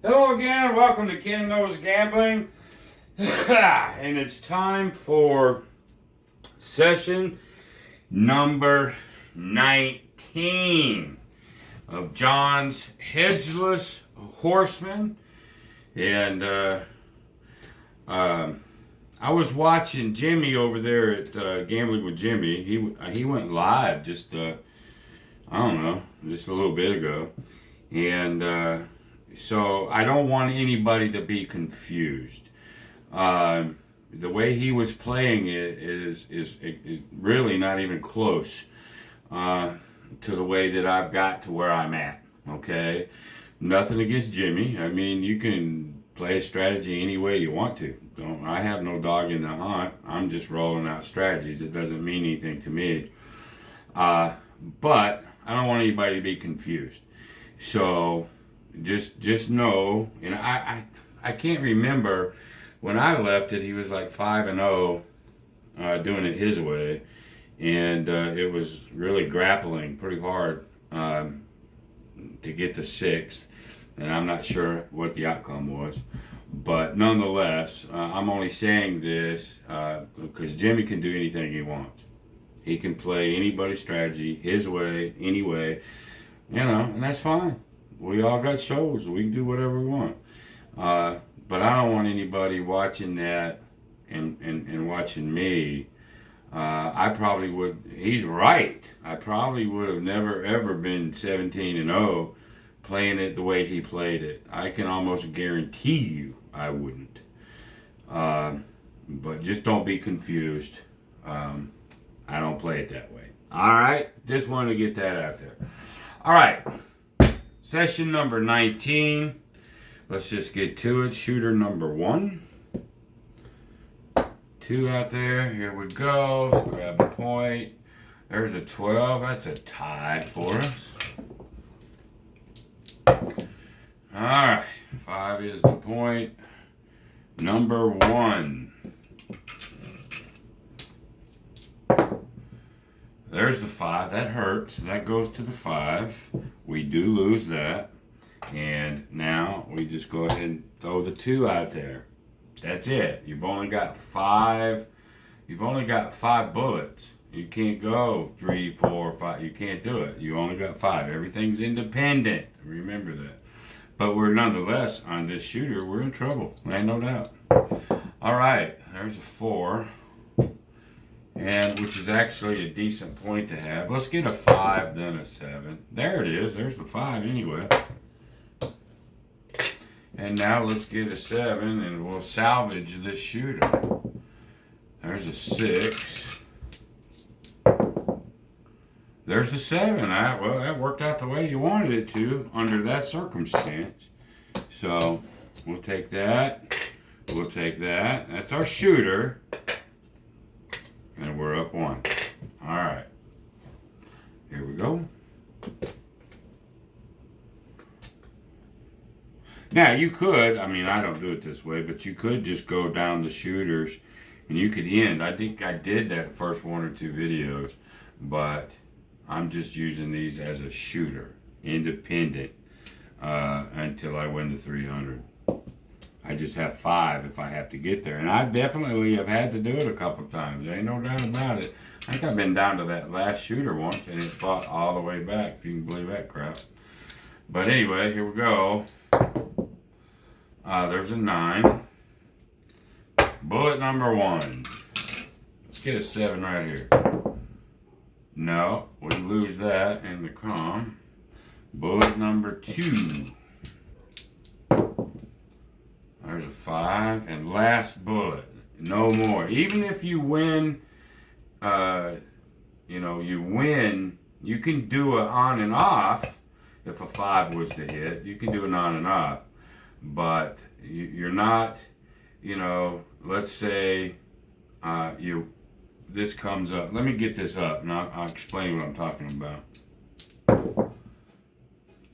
Hello again, welcome to Ken Knows Gambling. And it's time for session number 19 of John's Hedgeless Horseman. And I was watching Jimmy over there at Gambling with Jimmy. He went live just, I don't know, just a little bit ago. And so I don't want anybody to be confused. The way he was playing it is really not even close to the way that I've got to where I'm at. Okay, nothing against Jimmy. I mean, you can play a strategy any way you want to. I have no dog in the hunt. I'm just rolling out strategies. It doesn't mean anything to me. But I don't want anybody to be confused. So just know, and I can't remember when I left it. He was like 5-0, doing it his way, and it was really grappling pretty hard to get the sixth. And I'm not sure what the outcome was, but nonetheless, I'm only saying this because Jimmy can do anything he wants. He can play anybody's strategy his way, anyway, and that's fine. We all got shows. We can do whatever we want. But I don't want anybody watching that and watching me. I probably would. He's right. I probably would have never ever been 17-0 playing it the way he played it. I can almost guarantee you I wouldn't. But just don't be confused. I don't play it that way. All right? Just wanted to get that out there. All right. Session number 19. Let's just get to it. Shooter number 1. 2 out there. Here we go. Let's grab a point. There's a 12. That's a tie for us. Alright. 5 is the point. Number 1. There's the 5. That hurts. That goes to the 5. We do lose that. And now we just go ahead and throw the 2 out there. That's it. You've only got 5. You've only got 5 bullets. You can't go 3, 4, 5. You can't do it. You only got 5. Everything's independent. Remember that. But we're nonetheless, on this shooter, we're in trouble. Ain't no doubt. All right. There's a 4. And which is actually a decent point to have. Let's get a 5, then a 7. There it is. There's the 5 anyway. And now let's get a 7 and we'll salvage this shooter. There's a 6. There's a 7. Well, that worked out the way you wanted it to under that circumstance. So we'll take that. We'll take that. That's our shooter. And we're up 1. All right. Here we go. Now, you could, I mean, I don't do it this way, but you could just go down the shooters and you could end. I think I did that first 1 or 2 videos, but I'm just using these as a shooter, independent, until I win the 300. I just have 5 if I have to get there. And I definitely have had to do it a couple times. There ain't no doubt about it. I think I've been down to that last shooter once and it fought all the way back, if you can believe that crap. But anyway, here we go. There's a 9. Bullet number 1. Let's get a 7 right here. No, we lose that in the com. Bullet number 2. There's a 5. And last bullet. No more. Even if you win, you win, you can do it on and off. If a 5 was to hit, you can do it on and off. But you're not, let's say this comes up. Let me get this up and I'll explain what I'm talking about.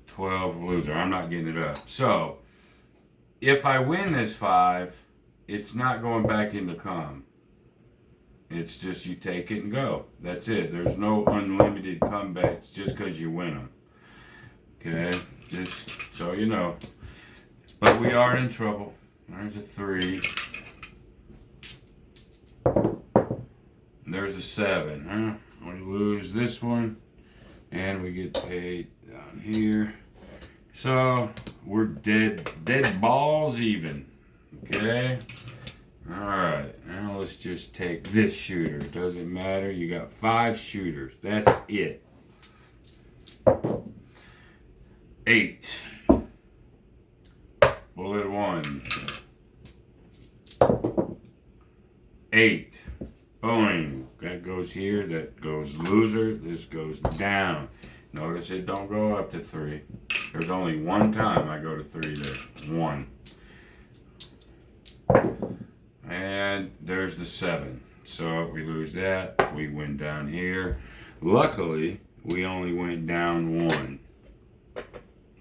12 loser. I'm not getting it up. So if I win this 5, it's not going back in the com. It's just you take it and go. That's it. There's no unlimited comebacks just because you win them. Okay? Just so you know. But we are in trouble. There's a 3. There's a 7, huh? We lose this one, and we get paid down here. So we're dead balls even. Okay. All right. Now let's just take this shooter. Doesn't matter. You got 5 shooters. That's it. 8. Bullet 1. 8. Boing. That goes here. That goes loser. This goes down. Notice it don't go up to 3. There's only one time I go to 3 there. 1. And there's the 7. So we lose that. We went down here. Luckily, we only went down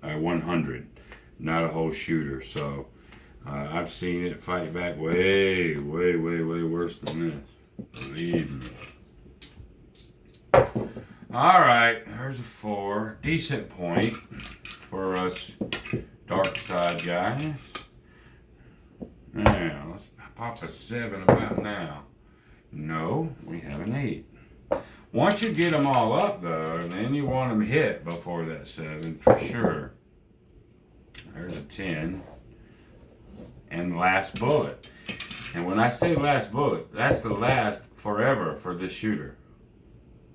100. Not a whole shooter. So I've seen it fight back way worse than this. Believe me. All right, there's a 4. Decent point for us dark side guys. Now, let's pop a 7 about now. No, we have an 8. Once you get them all up, though, then you want them hit before that 7 for sure. There's a 10. And last bullet. And when I say last bullet, that's the last forever for this shooter.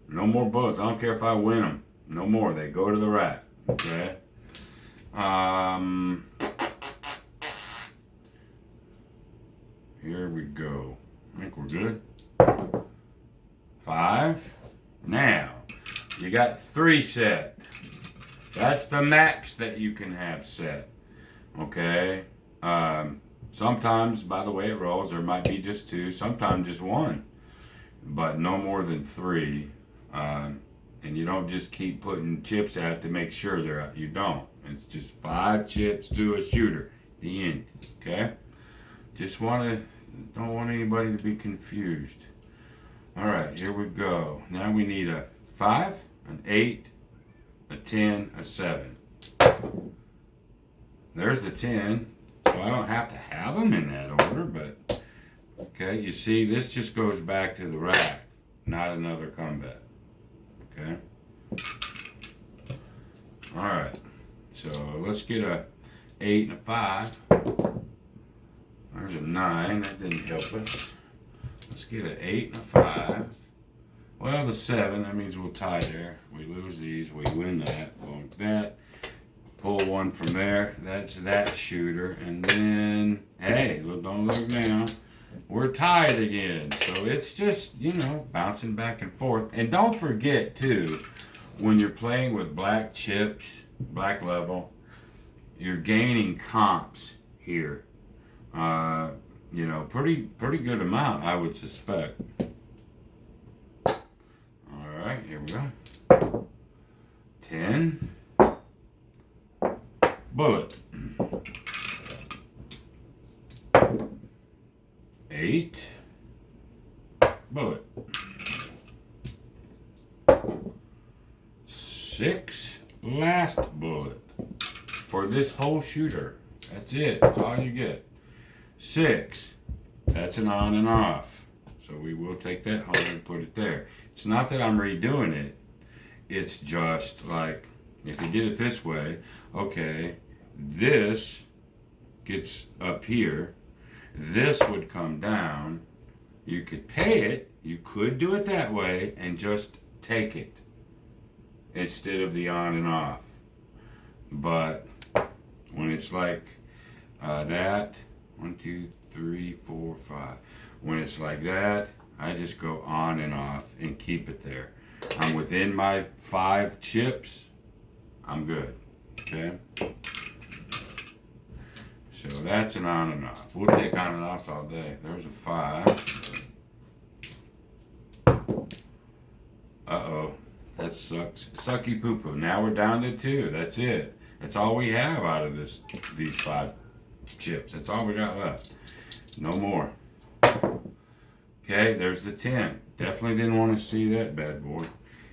No more bullets. I don't care if I win them. No more. They go to the rack. Okay? Here we go. I think we're good. 5. Now, you got 3 set. That's the max that you can have set. Okay? Sometimes, by the way it rolls, there might be just 2. Sometimes just 1. But no more than 3. And you don't just keep putting chips out to make sure they're out. You don't. It's just 5 chips to a shooter. The end. Okay? Don't want anybody to be confused. All right, here we go. Now we need a 5, an 8, a 10, a 7. There's the 10. So I don't have to have them in that order, but okay, you see, this just goes back to the rack, not another combat. Okay. All right. So let's get a 8 and a 5. There's a 9. That didn't help us. Let's get an 8 and a 5. Well, the 7. That means we'll tie there. We lose these. We win that. Like that. Pull 1 from there. That's that shooter. And then, hey, don't look now. We're tied again. So it's just, bouncing back and forth. And don't forget, too, when you're playing with black chips, black level, you're gaining comps here. Pretty good amount, I would suspect. All right, here we go. 10. Bullet. 8. Bullet. 6. Last bullet. For this whole shooter. That's it. That's all you get. 6. That's an on and off. So we will take that home and put it there. It's not that I'm redoing it. It's just like, if you did it this way, okay, this gets up here. This would come down. You could pay it. You could do it that way and just take it instead of the on and off. But when it's like that, 1, 2, 3, 4, 5. When it's like that, I just go on and off and keep it there. I'm within my 5 chips. I'm good. Okay? So that's an on and off. We'll take on and offs all day. There's a 5. Uh-oh. That sucks. Sucky poo-poo. Now we're down to 2. That's it. That's all we have out of these 5 chips. That's all we got left. No more. Okay, there's the 10. Definitely didn't want to see that bad boy.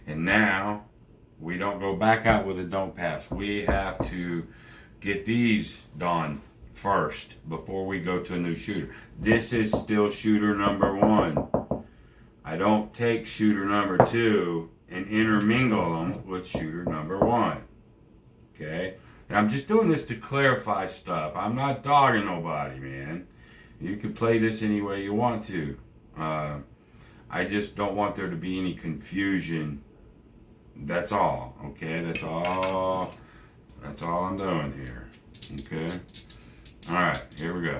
And now, we don't go back out with a don't pass. We have to get these done first before we go to a new shooter. This is still shooter number 1. I don't take shooter number 2 and intermingle them with shooter number 1. Okay? And I'm just doing this to clarify stuff. I'm not dogging nobody, man. You can play this any way you want to. I just don't want there to be any confusion. That's all. Okay? That's all I'm doing here. Okay? Alright, here we go.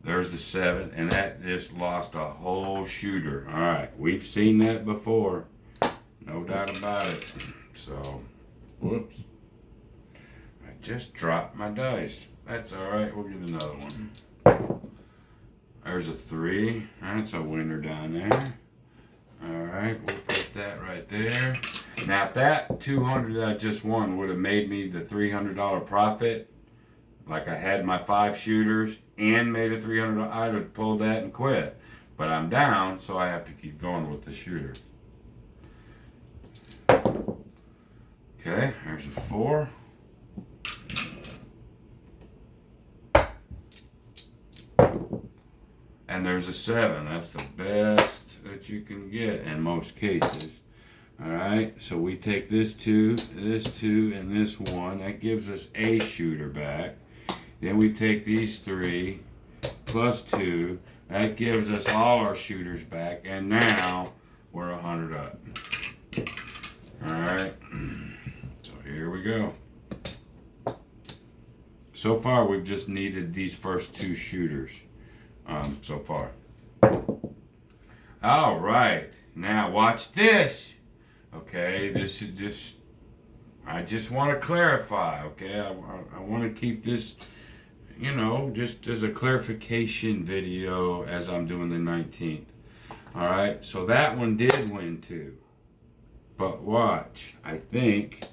There's the 7, and that just lost a whole shooter. Alright, we've seen that before. No doubt about it. So, whoops. I just dropped my dice. That's alright, we'll get another one. There's a 3. That's a winner down there. Alright, we'll put that right there. Now, if that 200 that I just won would have made me the $300 profit, like I had my 5 shooters and made a $300, I'd have pulled that and quit. But I'm down, so I have to keep going with the shooter. Okay, there's a 4. And there's a 7. That's the best that you can get in most cases. Alright, so we take this 2, and this 1. That gives us a shooter back. Then we take these 3 plus 2. That gives us all our shooters back. And now we're 100 up. Alright, so here we go. So far, we've just needed these first 2 shooters. So far. Alright, now watch this. Okay, this is just, I just want to clarify, okay? I want to keep this, you know, just as a clarification video as I'm doing the 19th. Alright, so that one did win too. But watch, I think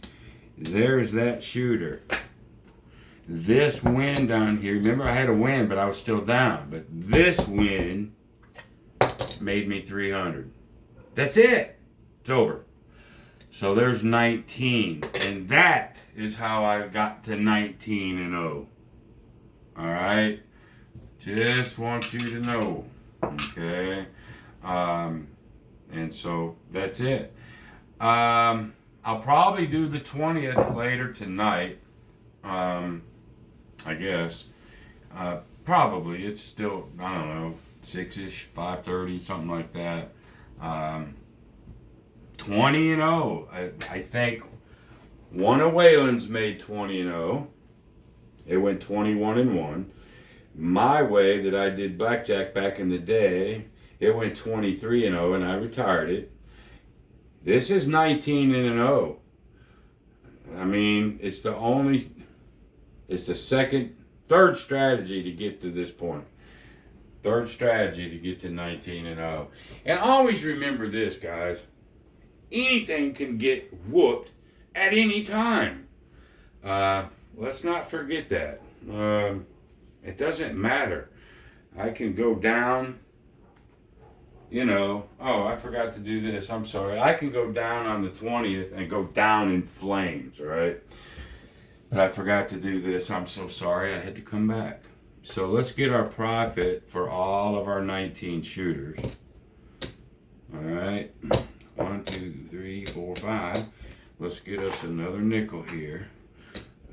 there's that shooter. This win down here, remember I had a win, but I was still down. But this win made me 300. That's it. It's over. So there's 19. And that is how I got to 19 and 0. Alright? Just want you to know. Okay? And so that's it. I'll probably do the 20th later tonight. I guess. Probably. It's still, I don't know, 6-ish, 5:30, something like that. 20 and 0. I think one of Waylon's made 20 and 0. It went 21 and 1. My way that I did blackjack back in the day, it went 23 and 0, and I retired it. This is 19 and 0. I mean, it's the third strategy to get to this point. Third strategy to get to 19 and 0. And always remember this, guys. Anything can get whooped at any time. Let's not forget that. It doesn't matter. I can go down, you know, oh, I forgot to do this. I'm sorry. I can go down on the 20th and go down in flames, all right? But I forgot to do this. I'm so sorry. I had to come back. So let's get our profit for all of our 19 shooters. All right. 1, 2, 3, 4, 5. Let's get us another nickel here.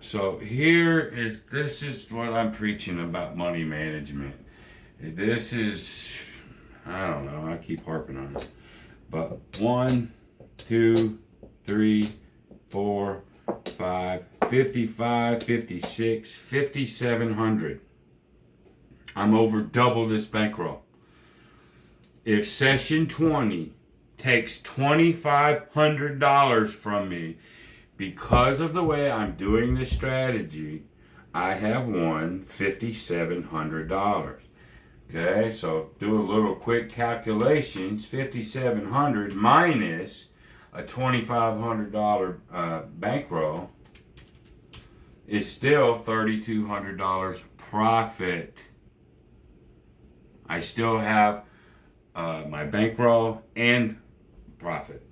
So this is what I'm preaching about money management. This is, I don't know. I keep harping on it. But 1, 2, 3, 4, 5, 55, 56, 5,700. I'm over double this bankroll. If session 20 takes $2,500 from me because of the way I'm doing this strategy, I have won $5,700. Okay, so do a little quick calculations. 5,700 minus a $2,500 bankroll is still $3,200 profit. I still have my bankroll and profit.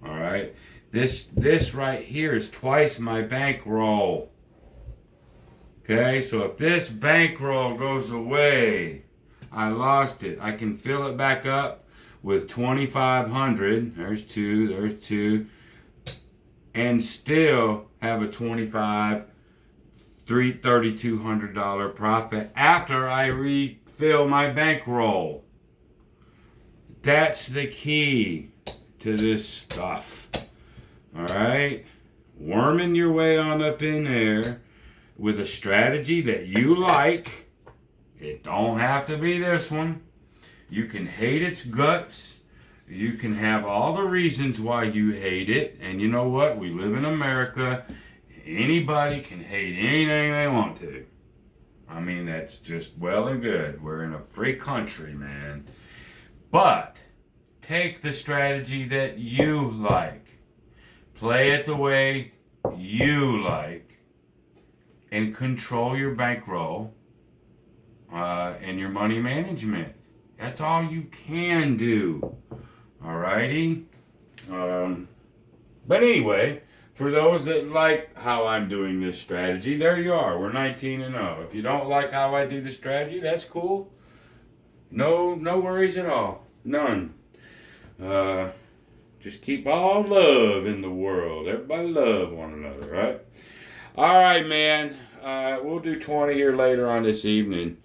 All right, this right here is twice my bankroll. Okay, so if this bankroll goes away, I lost it. I can fill it back up with 2,500. There's two, and still have a $3,200 profit after I refill my bankroll. That's the key to this stuff. All right, worming your way on up in there with a strategy that you like. It don't have to be this one. You can hate its guts. You can have all the reasons why you hate it. And you know what? We live in America. Anybody can hate anything they want to. I mean, that's just well and good. We're in a free country, man. But take the strategy that you like. Play it the way you like. And control your bankroll and your money management. That's all you can do. Alrighty? But anyway, for those that like how I'm doing this strategy, there you are. We're 19-0. If you don't like how I do the strategy, that's cool. No worries at all. None. Just keep all love in the world. Everybody love one another, right? Alright, man. We'll do 20 here later on this evening.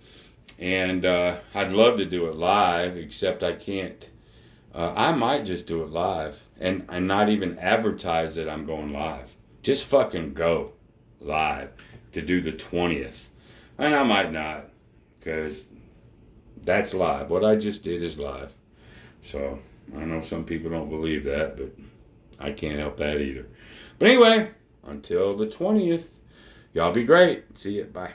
And I'd love to do it live, except I can't. I might just do it live and not even advertise that I'm going live. Just fucking go live to do the 20th. And I might not, because that's live. What I just did is live. So I know some people don't believe that, but I can't help that either. But anyway, until the 20th, y'all be great. See ya. Bye.